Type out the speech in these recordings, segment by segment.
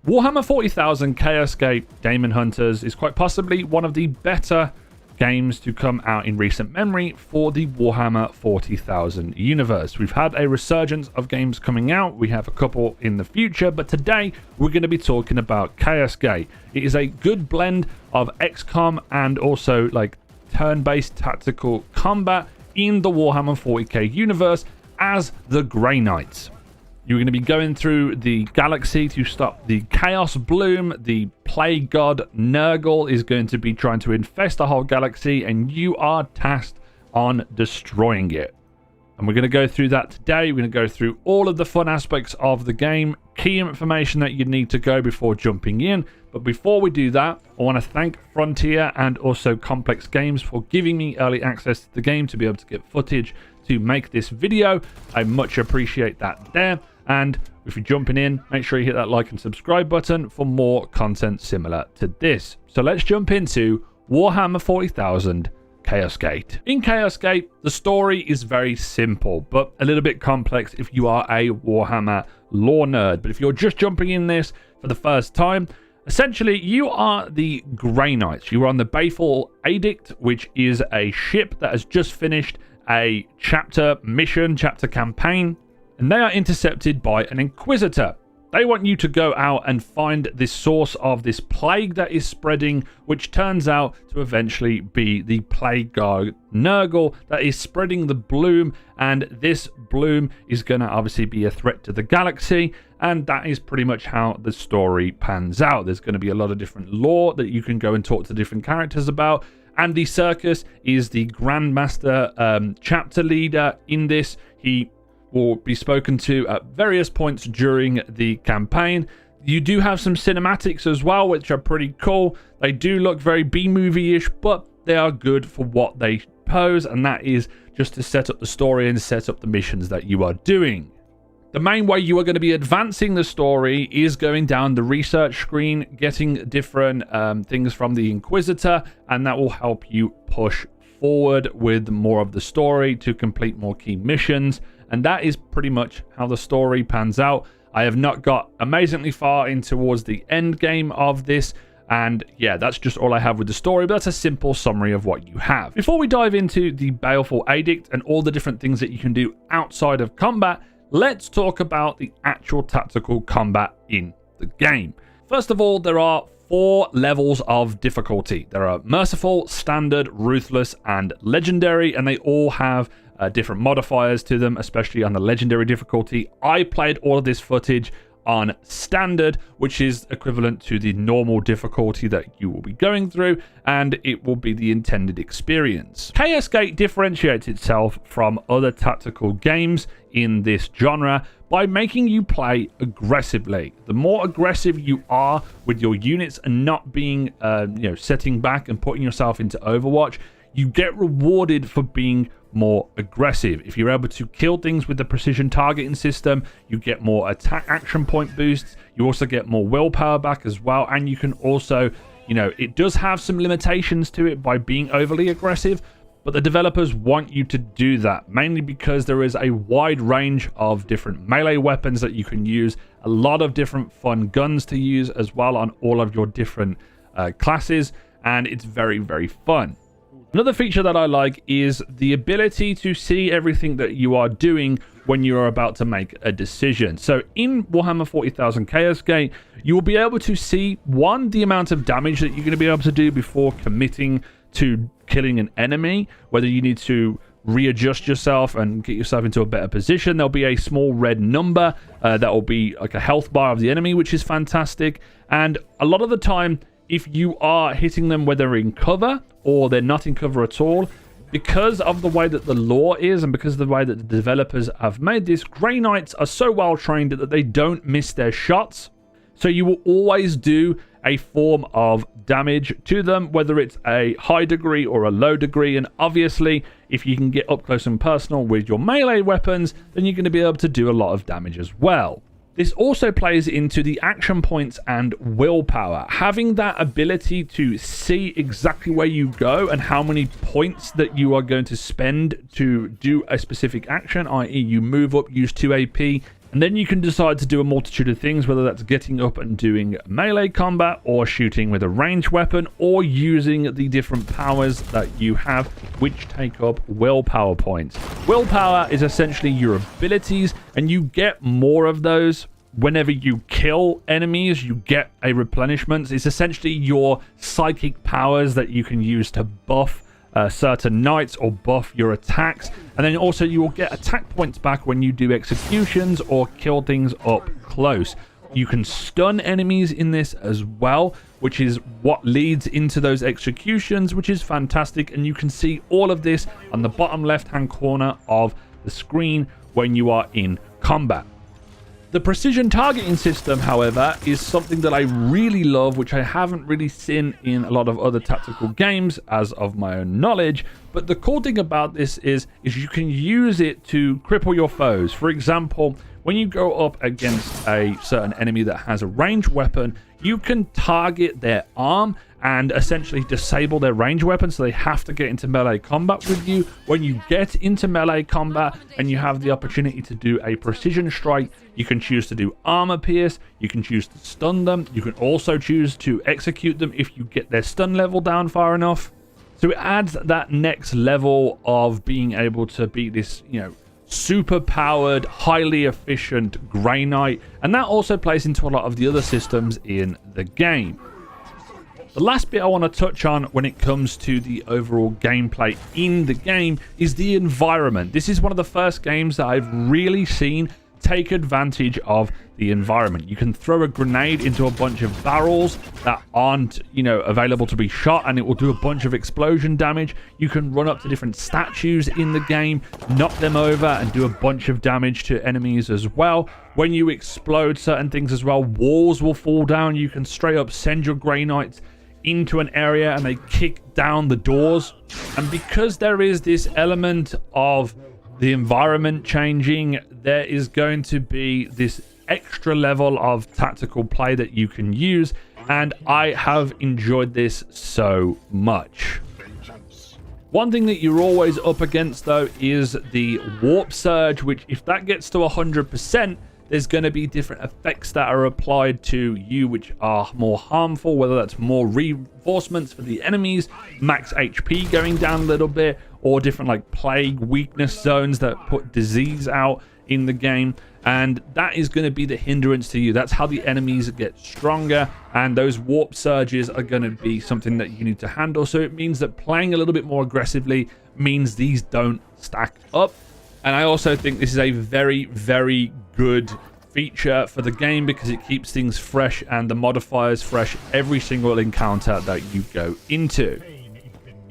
Warhammer 40,000 Chaos Gate Demon Hunters is quite possibly one of the better games to come out in recent memory for the Warhammer 40,000 universe. We've had a resurgence of games coming out. We have a couple in the future, but today we're going to be talking about Chaos Gate. It is a good blend of XCOM and also like turn-based tactical combat in the Warhammer 40k universe as the Grey Knights. You're going to be going through the galaxy to stop the Chaos Bloom. The Plague God Nurgle is going to be trying to infest the whole galaxy, and you are tasked on destroying it. And we're going to go through that today. We're going to go through all of the fun aspects of the game, key information that you need to go before jumping in. But before we do that, I want to thank Frontier and also Complex Games for giving me early access to the game to be able to get footage to make this video. I much appreciate that there. And if you're jumping in, make sure you hit that like and subscribe button for more content similar to this. So let's jump into Warhammer 40,000 Chaos Gate. In Chaos Gate, the story is very simple, but a little bit complex if you are a Warhammer lore nerd. But if you're just jumping in this for the first time, essentially you are the Grey Knights. You are on the BAELFUL EDICT, which is a ship that has just finished a chapter campaign. And they are intercepted by an Inquisitor. They want you to go out and find this source of this plague that is spreading, which turns out to eventually be the Plague God Nurgle that is spreading the bloom. And this bloom is going to obviously be a threat to the galaxy. And that is pretty much how the story pans out. There's going to be a lot of different lore that you can go and talk to different characters about. Andy Serkis is the Grandmaster chapter leader in this. He will be spoken to at various points during the campaign. You do have some cinematics as well, which are pretty cool. They do look very B-movie-ish, but they are good for what they pose, and that is just to set up the story and set up the missions that you are doing. The main way you are going to be advancing the story is going down the research screen, getting different things from the Inquisitor, and that will help you push forward with more of the story to complete more key missions. And that is pretty much how the story pans out. I have not got amazingly far in towards the end game of this. And yeah, that's just all I have with the story. But that's a simple summary of what you have. Before we dive into the BAELFUL EDICT and all the different things that you can do outside of combat, let's talk about the actual tactical combat in the game. First of all, there are 4 levels of difficulty. There are Merciful, Standard, Ruthless, and Legendary, and they all have different modifiers to them, especially on the Legendary difficulty. I played all of this footage on Standard, which is equivalent to the normal difficulty that you will be going through, and it will be the intended experience. Chaos Gate differentiates itself from other tactical games in this genre by making you play aggressively. The more aggressive you are with your units and not being, setting back and putting yourself into Overwatch, you get rewarded for being more aggressive. If you're able to kill things with the precision targeting system, you get more attack action point boosts. You also get more willpower back as well, and you can also, it does have some limitations to it by being overly aggressive, but the developers want you to do that, mainly because there is a wide range of different melee weapons that you can use, a lot of different fun guns to use as well on all of your different classes, and it's very, very fun. Another feature that I like is the ability to see everything that you are doing when you are about to make a decision. So in Warhammer 40,000 Chaos Gate, you will be able to see, one, the amount of damage that you're going to be able to do before committing to killing an enemy, whether you need to readjust yourself and get yourself into a better position. There'll be a small red number that will be like a health bar of the enemy, which is fantastic. And a lot of the time, if you are hitting them whether in cover or they're not in cover at all, because of the way that the lore is and because of the way that the developers have made this, Grey Knights are so well trained that they don't miss their shots. So you will always do a form of damage to them, whether it's a high degree or a low degree. And obviously, if you can get up close and personal with your melee weapons, then you're going to be able to do a lot of damage as well. This also plays into the action points and willpower. Having that ability to see exactly where you go and how many points that you are going to spend to do a specific action, i.e. you move up, use 2 AP, And then you can decide to do a multitude of things, whether that's getting up and doing melee combat, or shooting with a ranged weapon, or using the different powers that you have, which take up willpower points. Willpower is essentially your abilities, and you get more of those whenever you kill enemies. You get a replenishment. It's essentially your psychic powers that you can use to buff certain knights or buff your attacks. And then also you will get attack points back when you do executions or kill things up close. You can stun enemies in this as well, which is what leads into those executions, which is fantastic. And you can see all of this on the bottom left hand corner of the screen when you are in combat. The precision targeting system, however, is something that I really love, which I haven't really seen in a lot of other tactical games as of my own knowledge. But the cool thing about this is you can use it to cripple your foes. For example, when you go up against a certain enemy that has a ranged weapon, you can target their arm and essentially disable their ranged weapon, so they have to get into melee combat with you. When you get into melee combat and you have the opportunity to do a precision strike, you can choose to do armor pierce, you can choose to stun them, you can also choose to execute them if you get their stun level down far enough. So it adds that next level of being able to be this, super powered, highly efficient Grey Knight, and that also plays into a lot of the other systems in the game. The last bit I want to touch on when it comes to the overall gameplay in the game is the environment. This is one of the first games that I've really seen take advantage of the environment. You can throw a grenade into a bunch of barrels that aren't, available to be shot, and it will do a bunch of explosion damage. You can run up to different statues in the game, knock them over, and do a bunch of damage to enemies as well. When you explode certain things as well, walls will fall down. You can straight up send your Grey Knights into an area and they kick down the doors. And because there is this element of the environment changing, there is going to be this extra level of tactical play that you can use, and I have enjoyed this so much. One thing that you're always up against though is the warp surge, which if that gets to 100%, there's going to be different effects that are applied to you which are more harmful, whether that's more reinforcements for the enemies, max HP going down a little bit, or different like plague weakness zones that put disease out in the game. And that is going to be the hindrance to you. That's how the enemies get stronger, and those warp surges are going to be something that you need to handle. So it means that playing a little bit more aggressively means these don't stack up. And I also think this is a very, very good feature for the game because it keeps things fresh and the modifiers fresh every single encounter that you go into.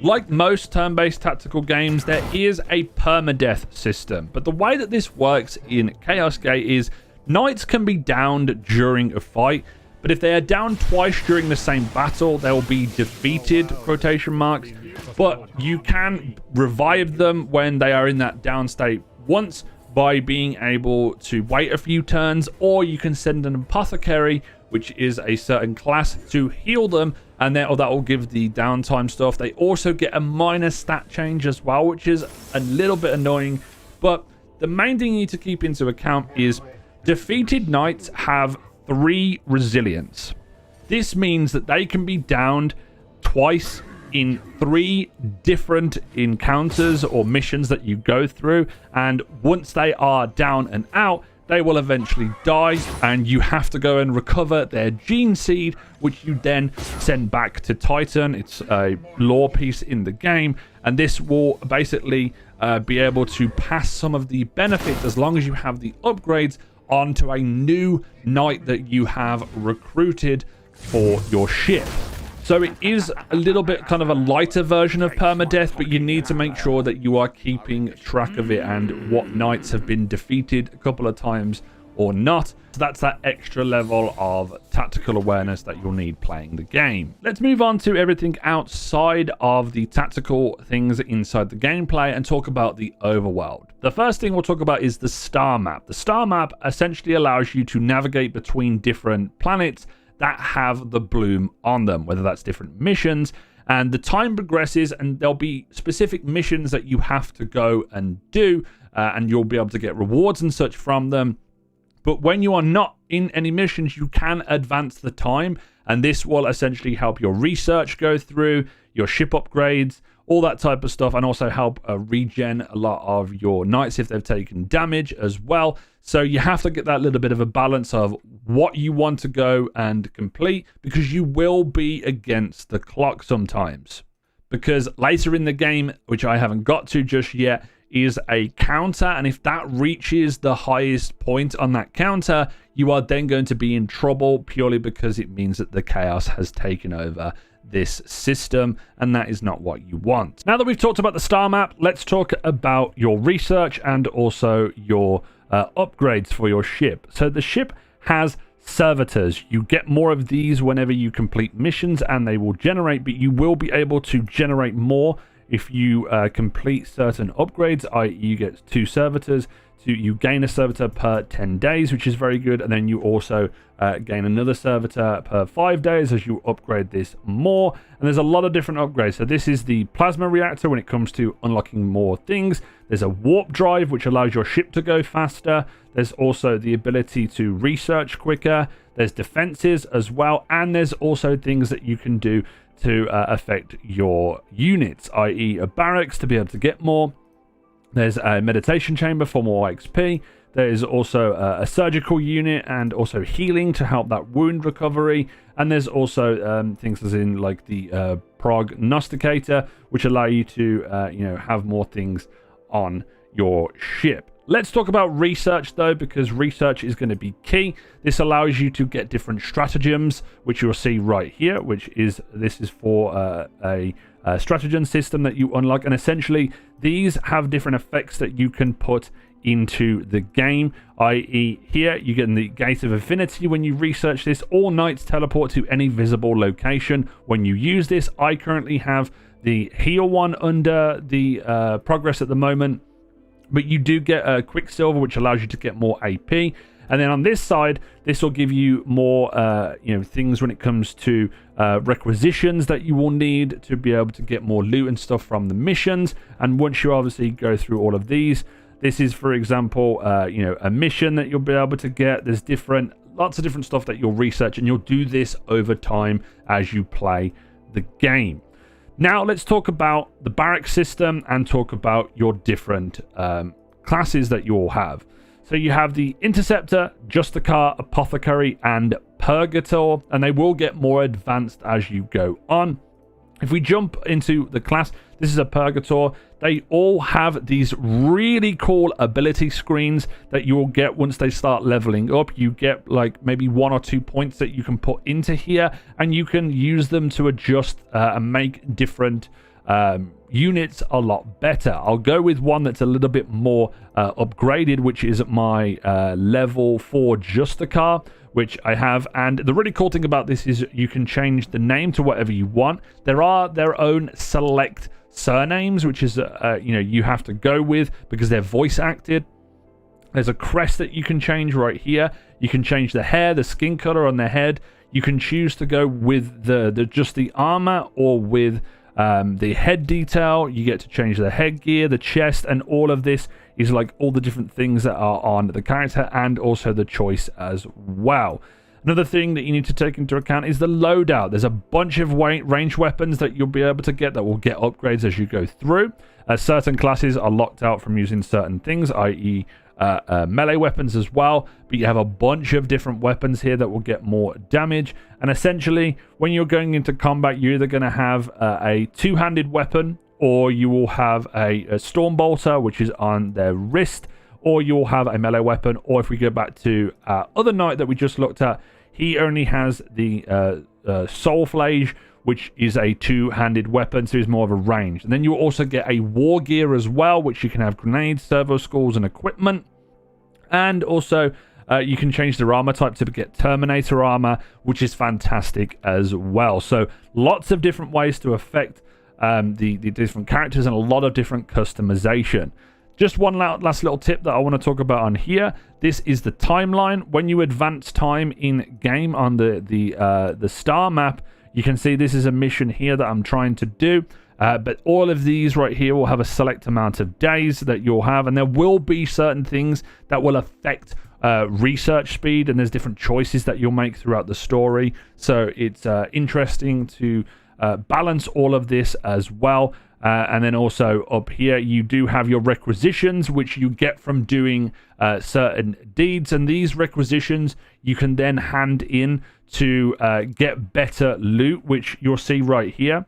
Like most turn-based tactical games, there is a permadeath system, but the way that this works in Chaos Gate is knights can be downed during a fight, but if they are downed twice during the same battle, they will be defeated, quotation marks, but you can revive them when they are in that down state once by being able to wait a few turns, or you can send an apothecary, which is a certain class, to heal them, and that will give the downtime stuff. They also get a minor stat change as well, which is a little bit annoying, but the main thing you need to keep into account is defeated knights have 3 resilience. This means that they can be downed twice in 3 different encounters or missions that you go through, and once they are down and out, they will eventually die, and you have to go and recover their gene seed, which you then send back to Titan. It's a lore piece in the game, and this will basically be able to pass some of the benefits, as long as you have the upgrades, onto a new knight that you have recruited for your ship. So it is a little bit kind of a lighter version of permadeath, but you need to make sure that you are keeping track of it and what knights have been defeated a couple of times or not. So that's that extra level of tactical awareness that you'll need playing the game. Let's move on to everything outside of the tactical things inside the gameplay and talk about the overworld. The first thing we'll talk about is the star map. The star map essentially allows you to navigate between different planets that have the bloom on them, whether that's different missions, and the time progresses and there'll be specific missions that you have to go and do, and you'll be able to get rewards and such from them. But when you are not in any missions, you can advance the time, and this will essentially help your research go through, your ship upgrades, all that type of stuff, and also help regen a lot of your knights if they've taken damage as well. So you have to get that little bit of a balance of what you want to go and complete, because you will be against the clock sometimes. Because later in the game, which I haven't got to just yet, is a counter, and if that reaches the highest point on that counter, you are then going to be in trouble, purely because it means that the chaos has taken over this system, and that is not what you want. Now that we've talked about the star map, let's talk about your research and also your upgrades for your ship. So the ship has servitors. You get more of these whenever you complete missions, and they will generate, but you will be able to generate more if you complete certain upgrades, i.e. you get 2 servitors. You gain a servitor per 10 days, which is very good, and then you also gain another servitor per 5 days as you upgrade this more. And there's a lot of different upgrades. So this is the plasma reactor when it comes to unlocking more things. There's a warp drive, which allows your ship to go faster. There's also the ability to research quicker. There's defenses as well, and there's also things that you can do to affect your units, i.e. a barracks to be able to get more. There's a meditation chamber for more XP. There is also a surgical unit and also healing to help that wound recovery. And there's also things as in like the prognosticator, which allow you to have more things on your ship. Let's talk about research though, because research is going to be key. This allows you to get different stratagems, which you'll see right here, this is for a stratagem system that you unlock, and essentially these have different effects that you can put into the game, i.e. here you get the Gate of Affinity. When you research this, all knights teleport to any visible location when you use this. I currently have the heal one under the progress at the moment, but you do get a Quicksilver, which allows you to get more AP. And then on this side, this will give you more things when it comes to requisitions that you will need to be able to get more loot and stuff from the missions. And once you obviously go through all of these, this is, for example, a mission that you'll be able to get. There's lots of different stuff that you'll research, and you'll do this over time as you play the game. Now let's talk about the barrack system and talk about your different classes that you all have. So you have the Interceptor, Justicar, Apothecary, and Purgator, and they will get more advanced as you go on. If we jump into the class, this is a Purgator. They all have these really cool ability screens that you will get once they start leveling up. You get like maybe 1 or 2 points that you can put into here, and you can use them to adjust and make different units a lot better. I'll go with one that's a little bit more upgraded, which is my level 4 Justicar, which I have. And the really cool thing about this is you can change the name to whatever you want. There are their own select surnames, which is you have to go with because they're voice acted. There's a crest that you can change right here. You can change the hair, the skin color on their head. You can choose to go with just the armor or with the head detail. You get to change the headgear, the chest, and all of this is like all the different things that are on the character and also the choice as well. Another thing that you need to take into account is the loadout. There's a bunch of range weapons that you'll be able to get that will get upgrades as you go through. Certain classes are locked out from using certain things, i.e. melee weapons as well, but you have a bunch of different weapons here that will get more damage. And essentially when you're going into combat, you're either going to have a two-handed weapon, or you will have a Stormbolter, which is on their wrist, or you'll have a melee weapon. Or if we go back to our other knight that we just looked at, he only has the Soul Flage, which is a two-handed weapon, so he's more of a range. And then you also get a war gear as well, which you can have grenades, servo skulls, and equipment. And also you can change their armor type to get Terminator armor, which is fantastic as well. So lots of different ways to affect the different characters and a lot of different customization. Just one last little tip that I want to talk about on here. This is the timeline. When you advance time in game on the star map, you can see this is a mission here that I'm trying to do. But all of these right here will have a select amount of days that you'll have, and there will be certain things that will affect research speed, and there's different choices that you'll make throughout the story. So it's interesting to balance all of this as well. And then also up here, you do have your requisitions, which you get from doing certain deeds. And these requisitions you can then hand in to get better loot, which you'll see right here.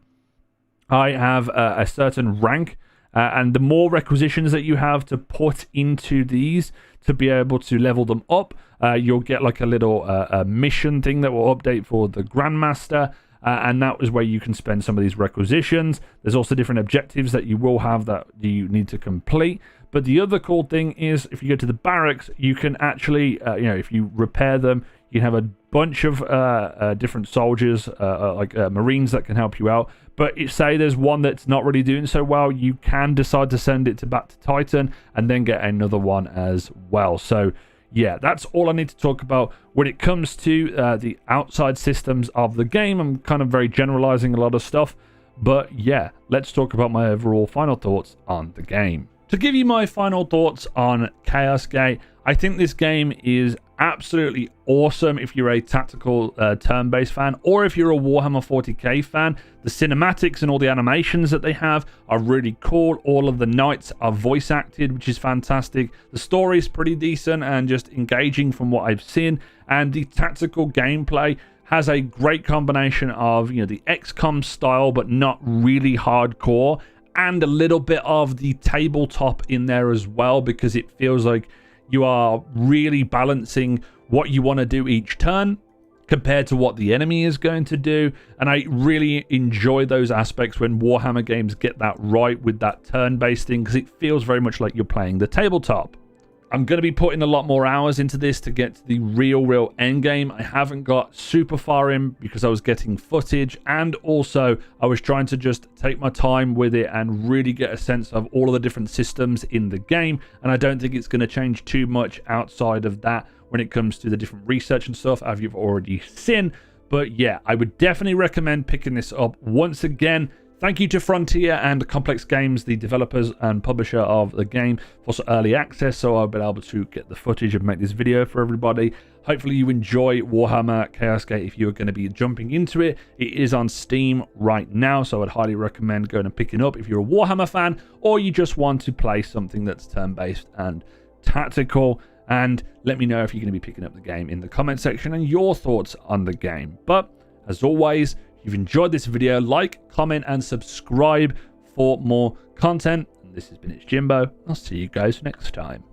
I have a certain rank, and the more requisitions that you have to put into these to be able to level them up, you'll get like a little mission thing that will update for the Grandmaster. And that is where you can spend some of these requisitions. There's also different objectives that you will have that you need to complete. But the other cool thing is, if you go to the barracks, you can actually, if you repair them, you can have a bunch of different soldiers, like Marines, that can help you out. But say there's one that's not really doing so well, you can decide to send it back to Titan and then get another one as well. So yeah, that's all I need to talk about when it comes to the outside systems of the game. I'm kind of very generalizing a lot of stuff, but yeah, let's talk about my overall final thoughts on the game. To give you my final thoughts on Chaos Gate, I think this game is absolutely awesome if you're a tactical turn-based fan, or if you're a Warhammer 40k fan. The cinematics and all the animations that they have are really cool. All of the knights are voice acted, which is fantastic. The story is pretty decent and just engaging from what I've seen, and the tactical gameplay has a great combination of, the XCOM style but not really hardcore, and a little bit of the tabletop in there as well, because it feels like you are really balancing what you want to do each turn compared to what the enemy is going to do. And I really enjoy those aspects when Warhammer games get that right with that turn-based thing, because it feels very much like you're playing the tabletop. I'm going to be putting a lot more hours into this to get to the real end game. I haven't got super far in because I was getting footage, and also I was trying to just take my time with it and really get a sense of all of the different systems in the game. And I don't think it's going to change too much outside of that when it comes to the different research and stuff, as you've already seen. But yeah, I would definitely recommend picking this up. Once again, thank you to Frontier and Complex Games, the developers and publisher of the game, for some early access, so I'll be able to get the footage and make this video for everybody. Hopefully you enjoy Warhammer Chaos Gate if you're going to be jumping into it. It is on Steam right now, so I'd highly recommend going and picking up if you're a Warhammer fan, or you just want to play something that's turn-based and tactical. And let me know if you're going to be picking up the game in the comment section and your thoughts on the game. But as always, if you've enjoyed this video, like, comment, and subscribe for more content. And this has been It's Jimbo. I'll see you guys next time.